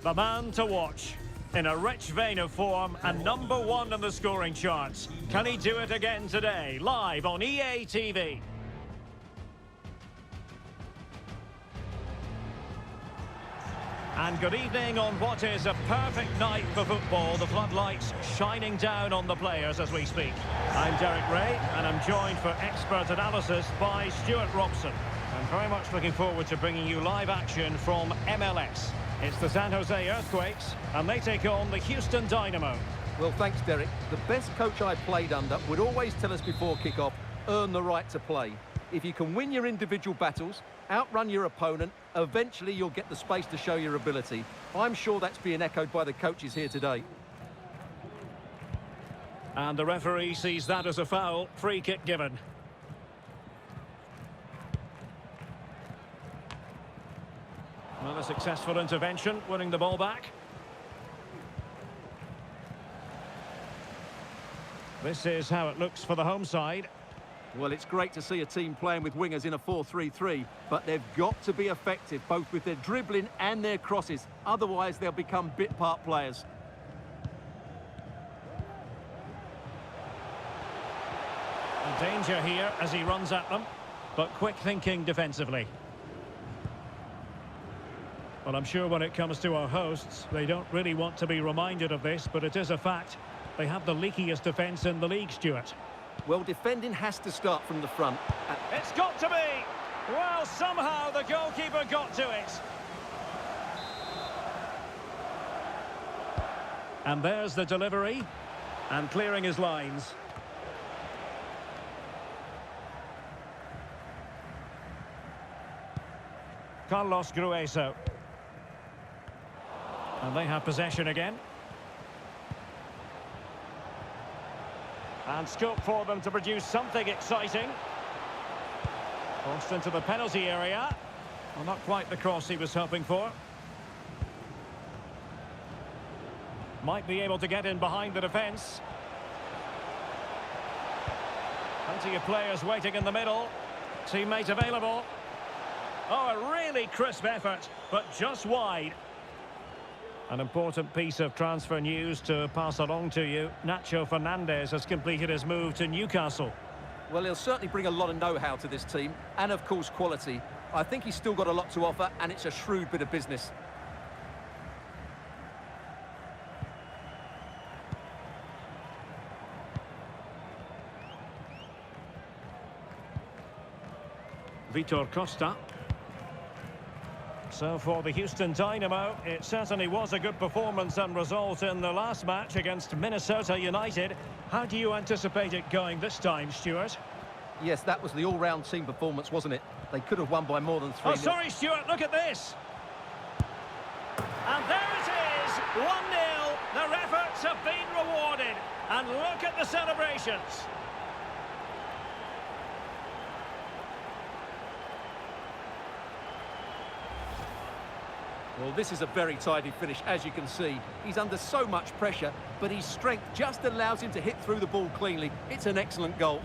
The man to watch. In a rich vein of form and #1 in the scoring charts. Can he do it again today? Live on EA TV. And good evening on what is a perfect night for football. The floodlights shining down on the players as we speak. I'm Derek Ray, and I'm joined for expert analysis by Stuart Robson. I'm very much looking forward to bringing you live action from MLS. It's the San Jose Earthquakes, and they take on the Houston Dynamo. Well, thanks, Derek. The best coach I played under would always tell us before kick-off, earn the right to play. If you can win your individual battles, outrun your opponent, eventually you'll get the space to show your ability. I'm sure that's being echoed by the coaches here today. And the referee sees that as a foul. Free kick given. Well, a successful intervention, winning the ball back. This is how it looks for the home side. Well, it's great to see a team playing with wingers in a 4-3-3, but they've got to be effective, both with their dribbling and their crosses. Otherwise, they'll become bit-part players. And danger here as he runs at them, but quick thinking defensively. Well, I'm sure when it comes to our hosts, they don't really want to be reminded of this, but it is a fact. They have the leakiest defence in the league, Stuart. Well, defending has to start from the front. It's got to be! Well, somehow the goalkeeper got to it. And there's the delivery. And clearing his lines. Carlos Grueso. And they have possession again. And scope for them to produce something exciting. Crossed into the penalty area. Well, not quite the cross he was hoping for. Might be able to get in behind the defence. Plenty of players waiting in the middle. Teammate available. Oh, a really crisp effort, but just wide. An important piece of transfer news to pass along to you. Nacho Fernandez has completed his move to Newcastle. Well, he'll certainly bring a lot of know-how to this team, and of course quality. I think he's still got a lot to offer, and it's a shrewd bit of business. Vitor Costa. So for the Houston Dynamo, it certainly was a good performance and result in the last match against Minnesota United. How do you anticipate it going this time, Stuart? Yes, that was the all-round team performance, wasn't it? They could have won by more than 3-0. Oh, sorry, Stuart, look at this. And there it is, 1-0. Their efforts have been rewarded. And look at the celebrations. Well, this is a very tidy finish, as you can see. He's under so much pressure, but his strength just allows him to hit through the ball cleanly. It's an excellent goal.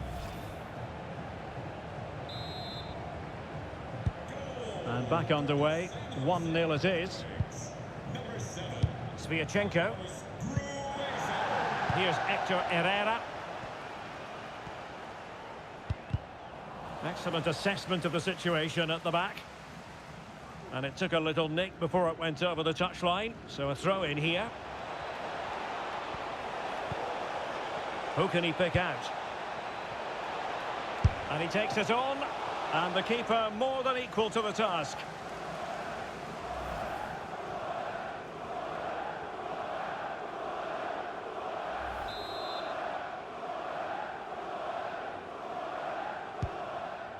And back underway, 1-0 it is. Sviatchenko. Here's Hector Herrera. Excellent assessment of the situation at the back. And it took a little nick before it went over the touchline. So a throw in here. Who can he pick out? And he takes it on. And the keeper more than equal to the task.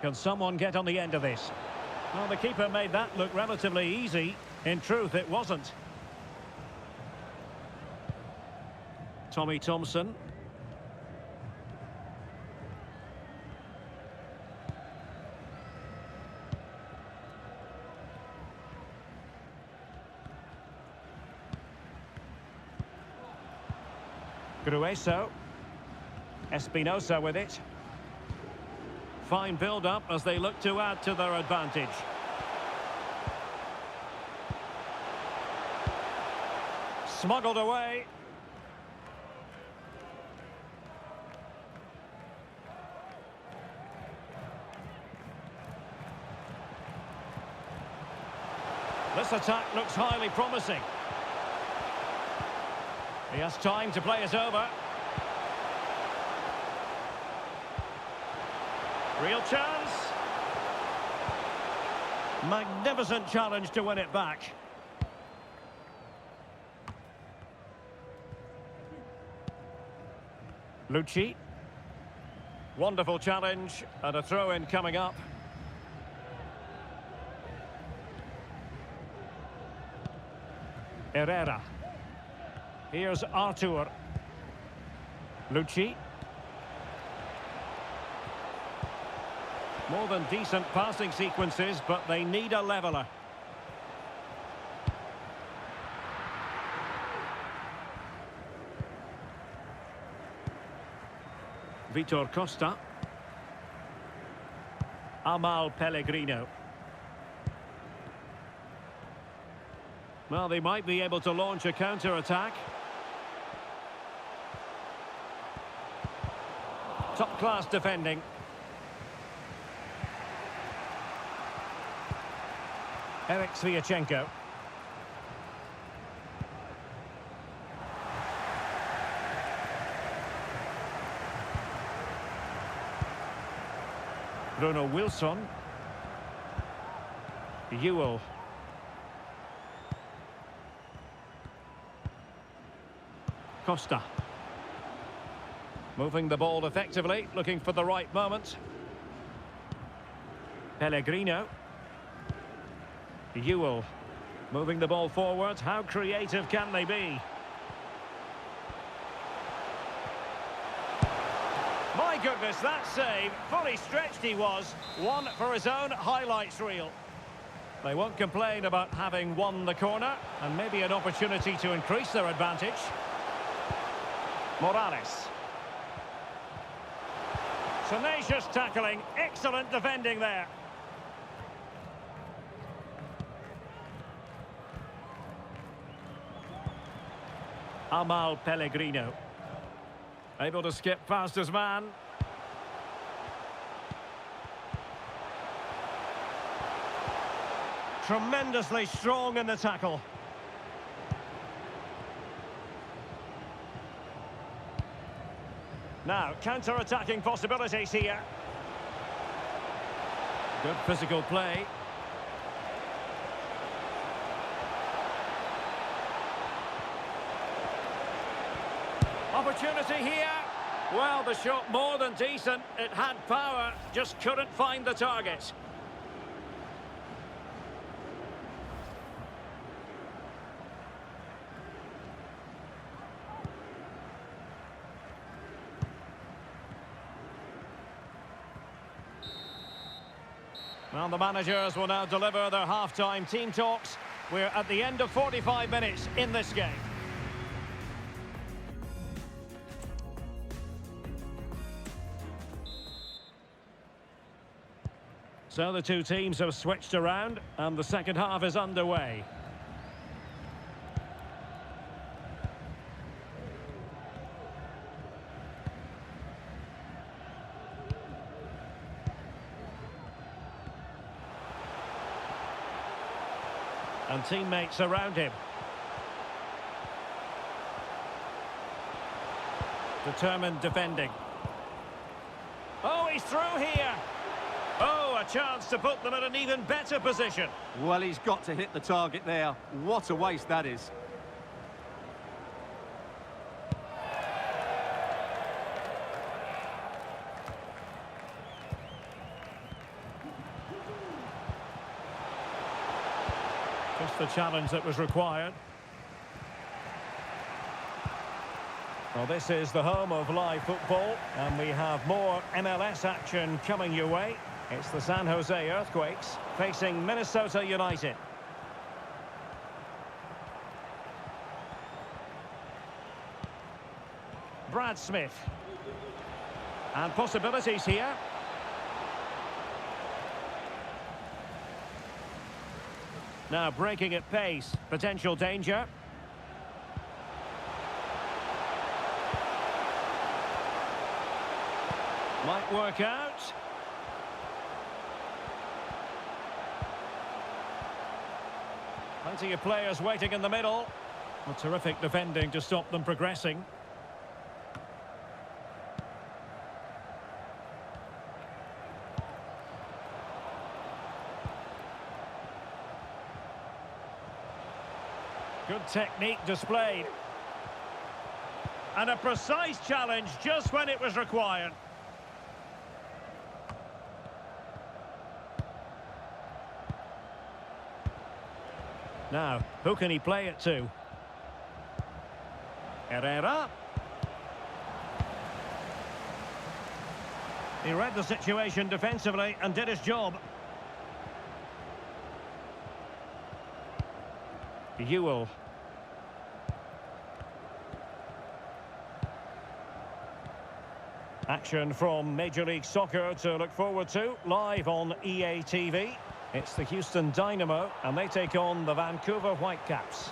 Can someone get on the end of this? Well, the keeper made that look relatively easy. In truth, it wasn't. Tommy Thompson. Grueso. Espinosa with it. Fine build-up as they look to add to their advantage. Smuggled away. This attack looks highly promising. He has time to play it over. Real chance. Magnificent challenge to win it back. Lucci. Wonderful challenge and a throw-in coming up. Herrera. Here's Artur. Lucci. More than decent passing sequences, but they need a leveller. Vitor Costa. Amal Pellegrino. Well, they might be able to launch a counter-attack. Top-class defending. Eric Sviatchenko. Bruno Wilson. Ewell. Costa. Moving the ball effectively, looking for the right moment. Pellegrino. Ewell. Moving the ball forward. How creative can they be? My goodness, that save. Fully stretched he was. One for his own highlights reel. They won't complain about having won the corner, and maybe an opportunity to increase their advantage. Morales. Tenacious tackling. Excellent defending there. Amal Pellegrino. Able to skip past his man. Tremendously strong in the tackle. Now, counter-attacking possibilities here. Good physical play. Opportunity here. Well, the shot more than decent. It had power, just couldn't find the target. Well, the managers will now deliver their half-time team talks. We're at the end of 45 minutes in this game. So the two teams have switched around and the second half is underway. And teammates around him. Determined defending. Oh, he's through here. Oh, a chance to put them in an even better position. Well, he's got to hit the target there. What a waste that is. Just the challenge that was required. Well, this is the home of live football, and we have more MLS action coming your way. It's the San Jose Earthquakes facing Minnesota United. Brad Smith. And possibilities here. Now breaking at pace. Potential danger. Might work out. Plenty of players waiting in the middle. A terrific defending to stop them progressing. Good technique displayed. And a precise challenge just when it was required. Now, who can he play it to? Herrera. He read the situation defensively and did his job. Ewell. Action from Major League Soccer to look forward to live on EA TV. It's the Houston Dynamo and they take on the Vancouver Whitecaps.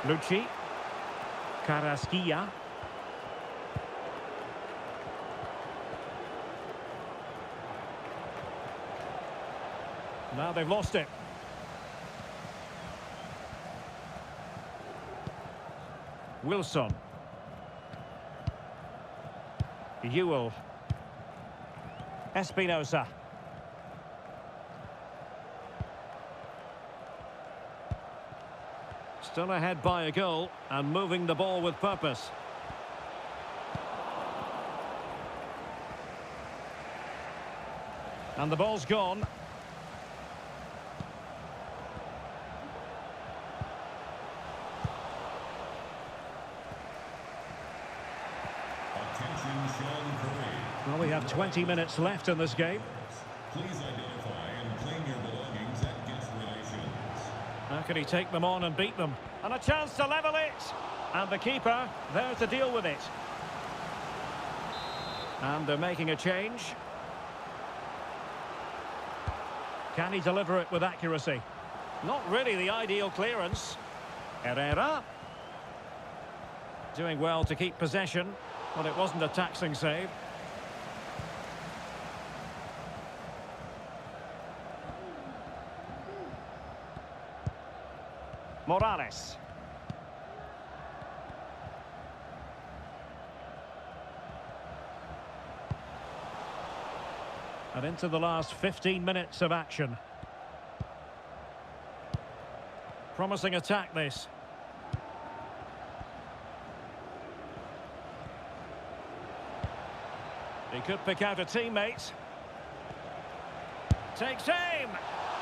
Lucci. Carrasquilla. Now they've lost it. Wilson. Ewell. Espinosa. Still ahead by a goal and moving the ball with purpose. And the ball's gone. Well, we have 20 minutes left in this game. Please identify and claim your belongings at guest relations. How can he take them on and beat them? And a chance to level it! And the keeper there to deal with it. And they're making a change. Can he deliver it with accuracy? Not really the ideal clearance. Herrera. Doing well to keep possession, but it wasn't a taxing save. Morales. And into the last 15 minutes of action. Promising attack this. He could pick out a teammate. Takes aim!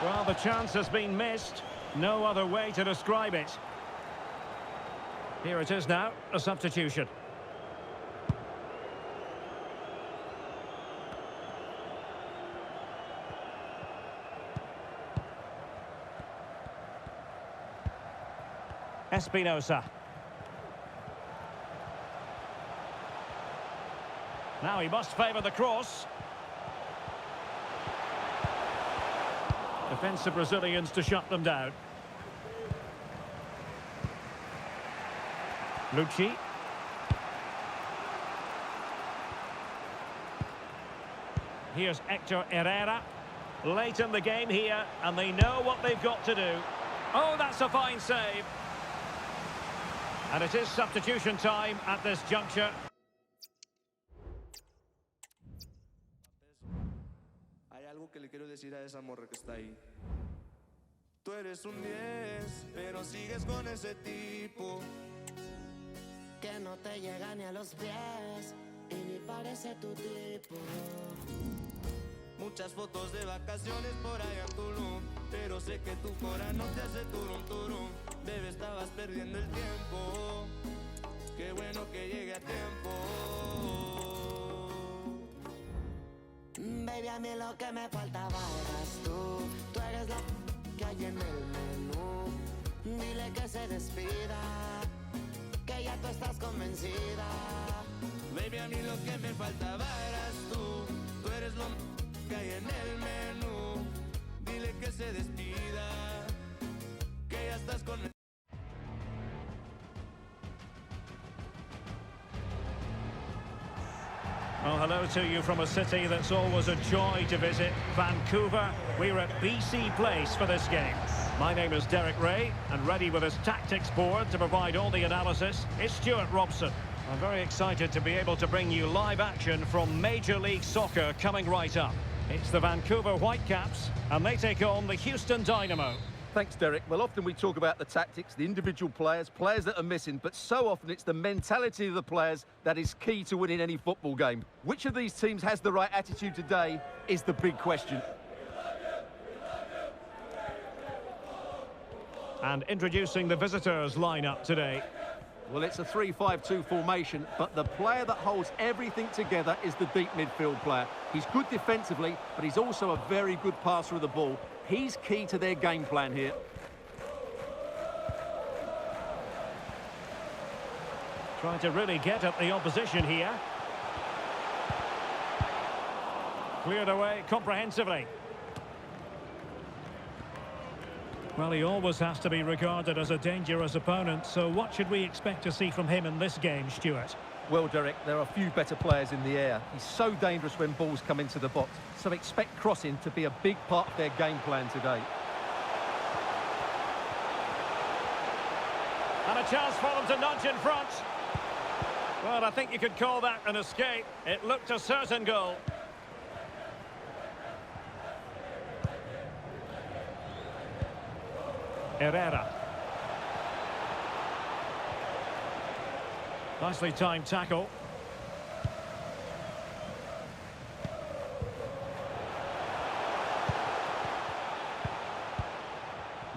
Well, the chance has been missed. No other way to describe it. Here it is now, a substitution. Espinosa. Now he must favour the cross. Defensive Brazilians to shut them down. Lucci. Here's Hector Herrera. Late in the game here, and they know what they've got to do. Oh, that's a fine save. And it is substitution time at this juncture. Hay algo que le quiero decir a esa morra que está ahí. Tú eres un 10, pero sigues con ese tipo que no te llega ni a los pies y ni parece tu tipo. Muchas fotos de vacaciones por allá en Tulum, pero sé que tu corazón no te hace turum turum. Bebé, estabas perdiendo el tiempo. Qué bueno que llegue a tiempo. Baby, a mí lo que me faltaba eras tú. Tú eres la que hay en el menú. Dile que se despida, que ya tú estás convencida. Baby, a mí lo que me faltaba eras tú. Tú eres lo que hay en el menú. Dile que se despida, que ya estás con el... hello to you from a city that's always a joy to visit, Vancouver. We're at BC Place for this game. My name is Derek Ray, and ready with his tactics board to provide all the analysis is Stuart Robson. I'm very excited to be able to bring you live action from Major League Soccer coming right up. It's the Vancouver Whitecaps, and they take on the Houston Dynamo. Thanks, Derek. Well, often we talk about the tactics, the individual players that are missing, but so often it's the mentality of the players that is key to winning any football game. Which of these teams has the right attitude today is the big question. And introducing the visitors lineup today. Well, it's a 3-5-2 formation, but the player that holds everything together is the deep midfield player. He's good defensively, but he's also a very good passer of the ball. He's key to their game plan here. Trying to really get at the opposition here. Cleared away comprehensively. Well, he always has to be regarded as a dangerous opponent, so what should we expect to see from him in this game, Stuart? Well, Derek, there are a few better players in the air. He's so dangerous when balls come into the box, so expect crossing to be a big part of their game plan today. And a chance for them to nudge in front. Well, I think you could call that an escape. It looked a certain goal. Herrera. Nicely timed tackle.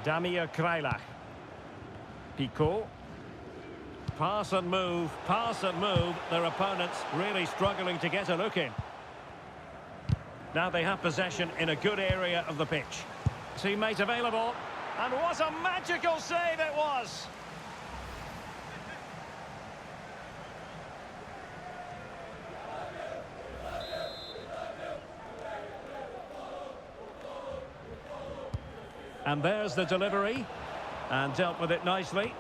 Damir Kreilach. Pico. Pass and move, pass and move. Their opponents really struggling to get a look in. Now they have possession in a good area of the pitch. Teammate available. And what a magical save it was! And there's the delivery. And dealt with it nicely.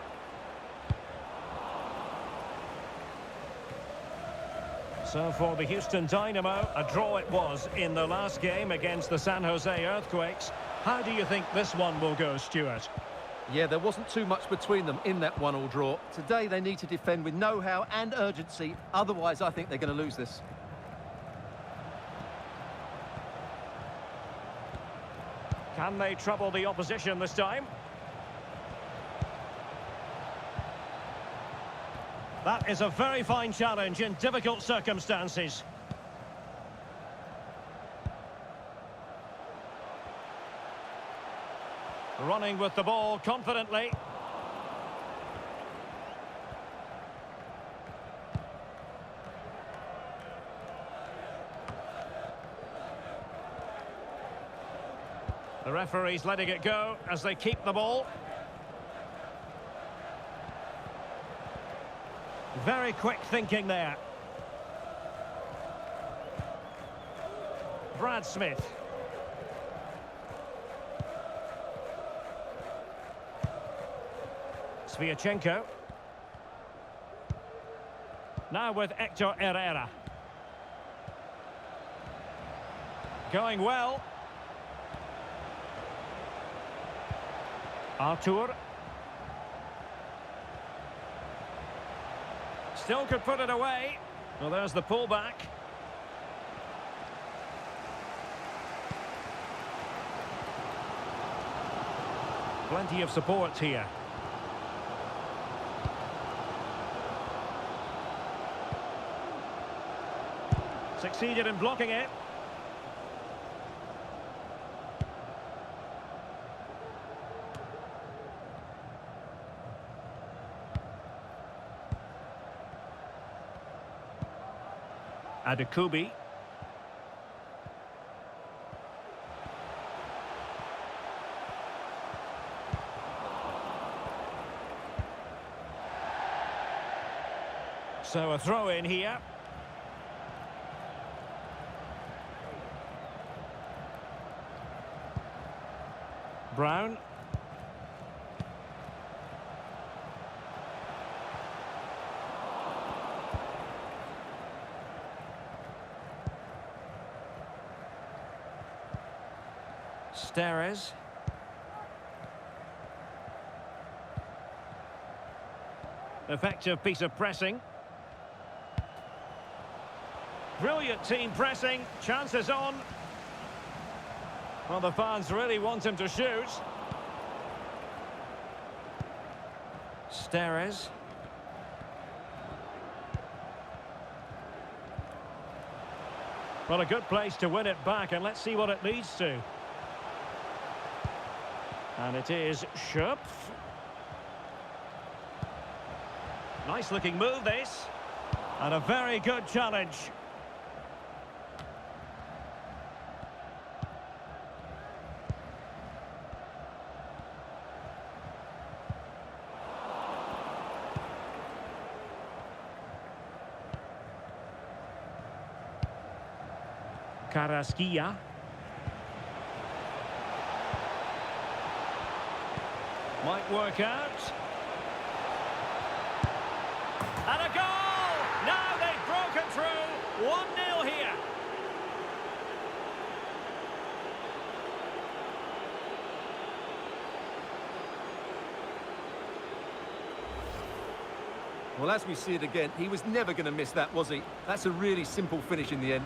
So for the Houston Dynamo, a draw it was in the last game against the San Jose Earthquakes. How do you think this one will go, Stuart? Yeah, there wasn't too much between them in that 1-1 draw. Today they need to defend with know-how and urgency. Otherwise, I think they're going to lose this. Can they trouble the opposition this time? That is a very fine challenge in difficult circumstances. Running with the ball confidently. The referee's letting it go as they keep the ball. Very quick thinking there. Brad Smith. Sviatchenko. Now with Hector Herrera. Going well. Artur. Still could put it away. Well, there's the pullback. Plenty of support here. Succeeded in blocking it. Adekubi. So a throw in here. Brown. Steres. Effective piece of pressing. Brilliant team pressing. Chances on. Well, the fans really want him to shoot. Steres. Well, a good place to win it back, and let's see what it leads to. And it is Schöpf. Nice looking move, this. And a very good challenge. Carrasquilla. Might work out. And a goal! Now they've broken through. 1-0 here. Well, as we see it again, he was never going to miss that, was he? That's a really simple finish in the end.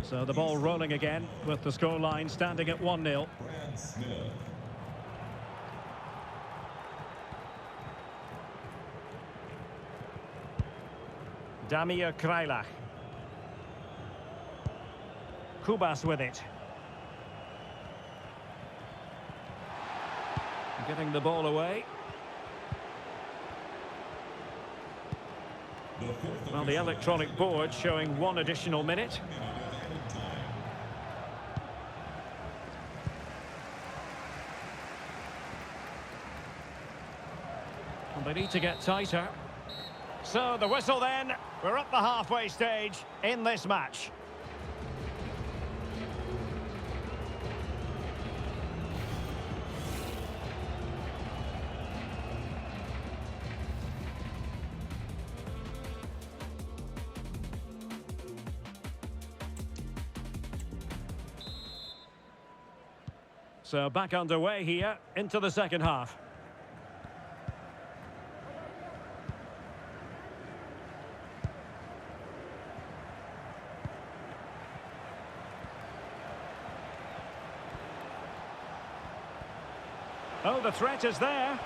So the ball rolling again with the scoreline standing at 1-0. Brad Smith. Damir Kreilach. Kubas with it. Getting the ball away. Well, the electronic board showing 1 additional minute. Well, they need to get tighter. So the whistle then. We're up the halfway stage in this match. So back underway here into the second half. Oh, the threat is there.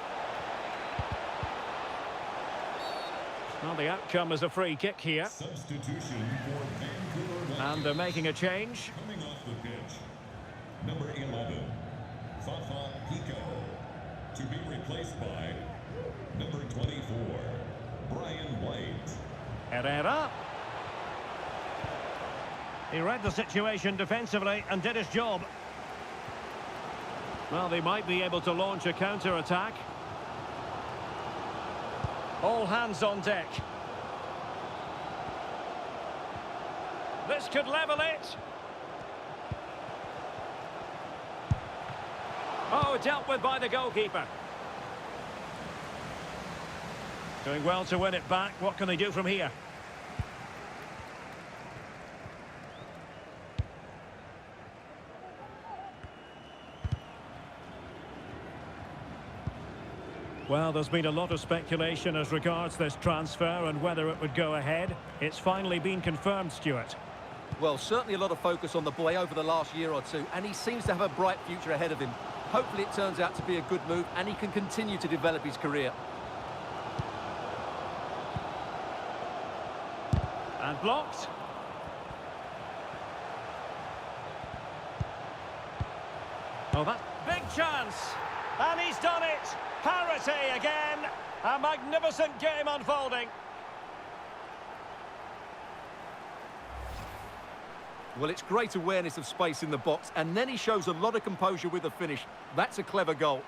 Well, the outcome is a free kick here. Substitution for Vancouver. And they're making a change. Coming off the pitch, number 11, Fafa Pico. To be replaced by number 24, Brian White. Herrera. He read the situation defensively and did his job. Well, they might be able to launch a counter-attack. All hands on deck. This could level it. Oh, dealt with by the goalkeeper. Doing well to win it back. What can they do from here? Well, there's been a lot of speculation as regards this transfer and whether it would go ahead. It's finally been confirmed, Stuart. Well, certainly a lot of focus on the boy over the last year or two, and he seems to have a bright future ahead of him. Hopefully it turns out to be a good move, and he can continue to develop his career. And blocked. Oh, that big chance. And he's done it. Parity again. A magnificent game unfolding. Well, it's great awareness of space in the box, and then he shows a lot of composure with the finish. That's a clever goal.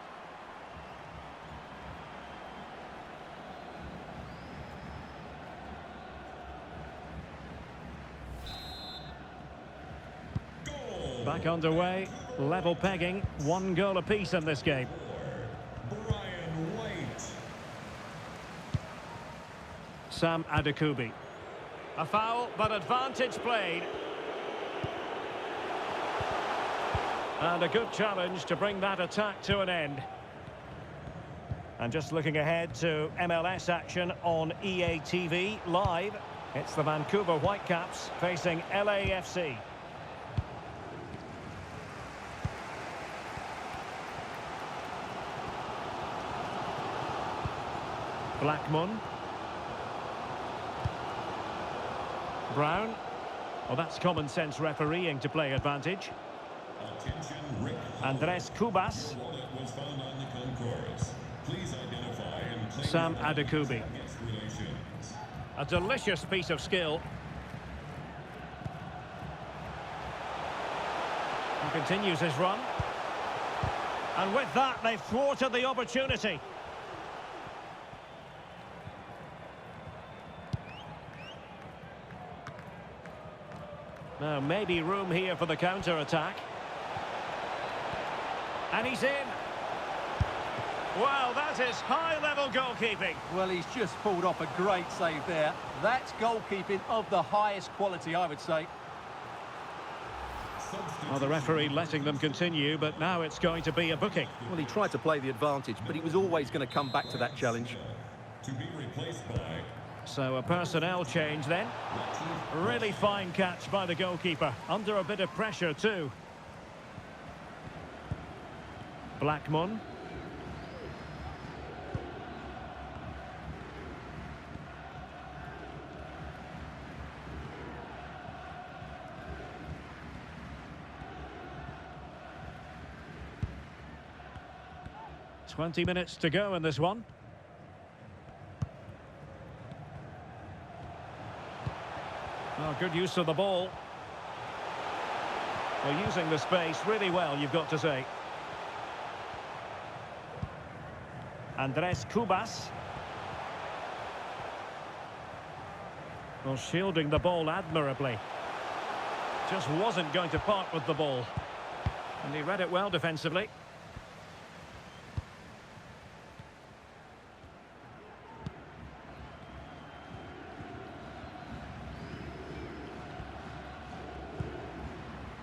Back underway, level pegging, 1 goal apiece in this game. Brian White. Sam Adekubi. A foul, but advantage played. And a good challenge to bring that attack to an end. And just looking ahead to MLS action on EA TV live. It's the Vancouver Whitecaps facing LAFC. Blackmun. Brown. Well, that's common sense refereeing to play advantage. Attention, Rick. Andres Cubas. Wallet was found on the concourse. Please identify and claim Sam your Adekubi. guest relations. A delicious piece of skill. He continues his run. And with that, they've thwarted the opportunity. Now, maybe room here for the counter-attack. And he's in. Wow, that is high-level goalkeeping. Well, he's just pulled off a great save there. That's goalkeeping of the highest quality, I would say. Well, the referee letting them continue, but now it's going to be a booking. Well, he tried to play the advantage, but he was always going to come back to that challenge. To be replaced by So a personnel change then. Really fine catch by the goalkeeper. Under a bit of pressure too. Blackmun. "20 minutes to go in this one. Oh, good use of the ball. Well, using the space really well, you've got to say. Andres Cubas. Well, shielding the ball admirably. Just wasn't going to part with the ball. And he read it well defensively.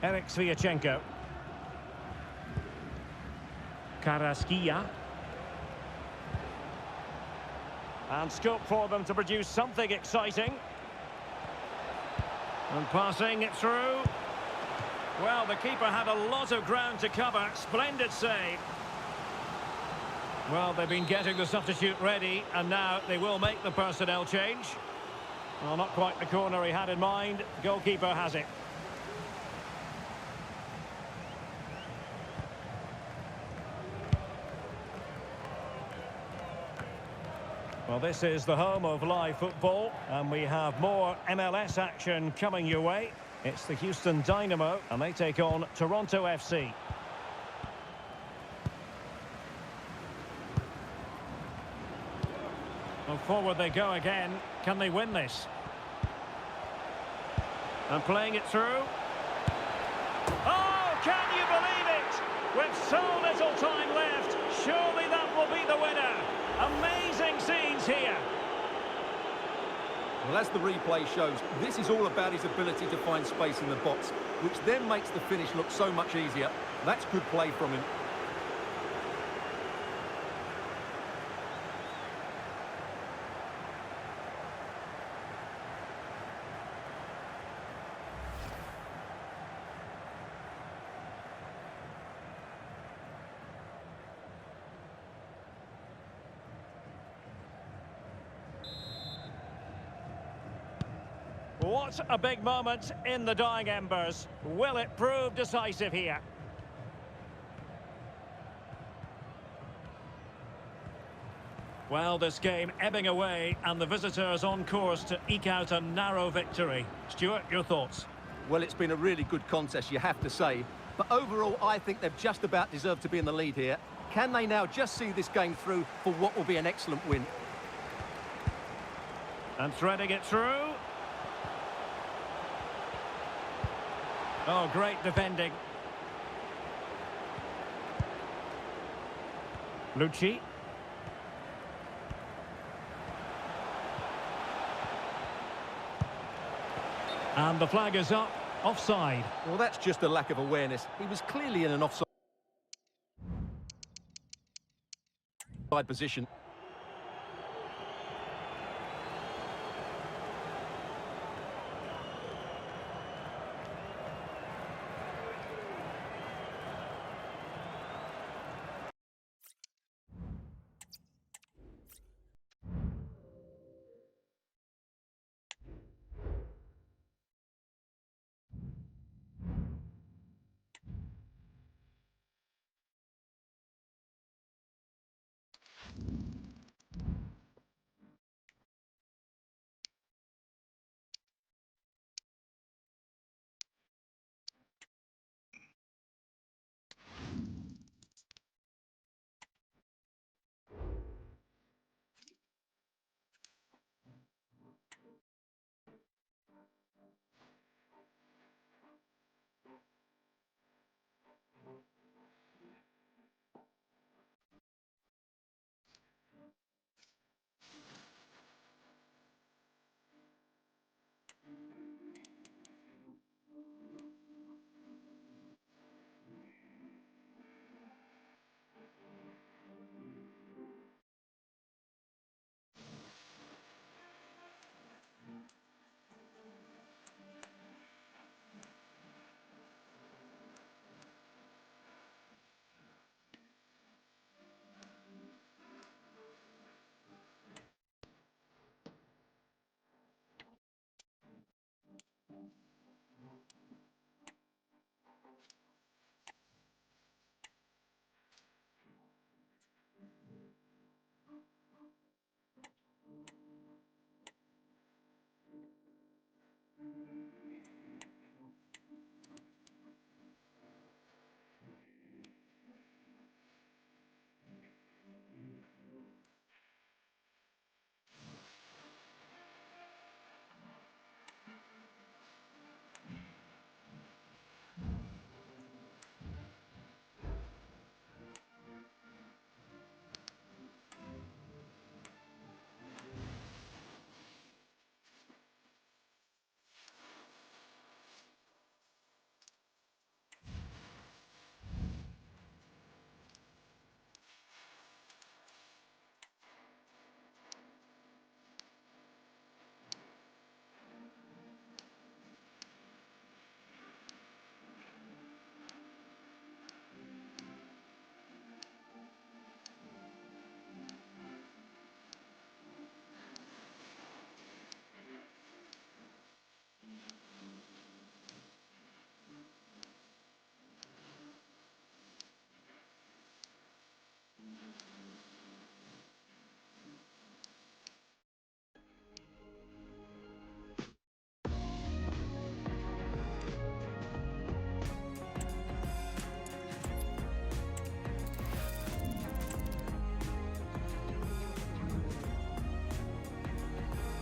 Eric Sviatchenko. Karaskia. And scope for them to produce something exciting. And passing it through. Well, the keeper had a lot of ground to cover. Splendid save. Well, they've been getting the substitute ready, and now they will make the personnel change. Well, not quite the corner he had in mind. Goalkeeper has it. Well, this is the home of live football, and we have more MLS action coming your way. It's the Houston Dynamo, and they take on Toronto FC. Well, forward they go again. Can they win this? And playing it through. Oh, can you believe it? With so little time left, surely that will be the winner. Amazing scenes here. Well, as the replay shows, this is all about his ability to find space in the box, which then makes the finish look so much easier. That's good play from him. What a big moment in the dying embers. Will it prove decisive here? Well, this game ebbing away, and the visitors on course to eke out a narrow victory. Stuart, your thoughts? Well, it's been a really good contest, you have to say. But overall, I think they've just about deserved to be in the lead here. Can they now just see this game through for what will be an excellent win? And threading it through. Oh, great defending. Lucci. And the flag is up. Offside. Well, that's just a lack of awareness. He was clearly in an offside position.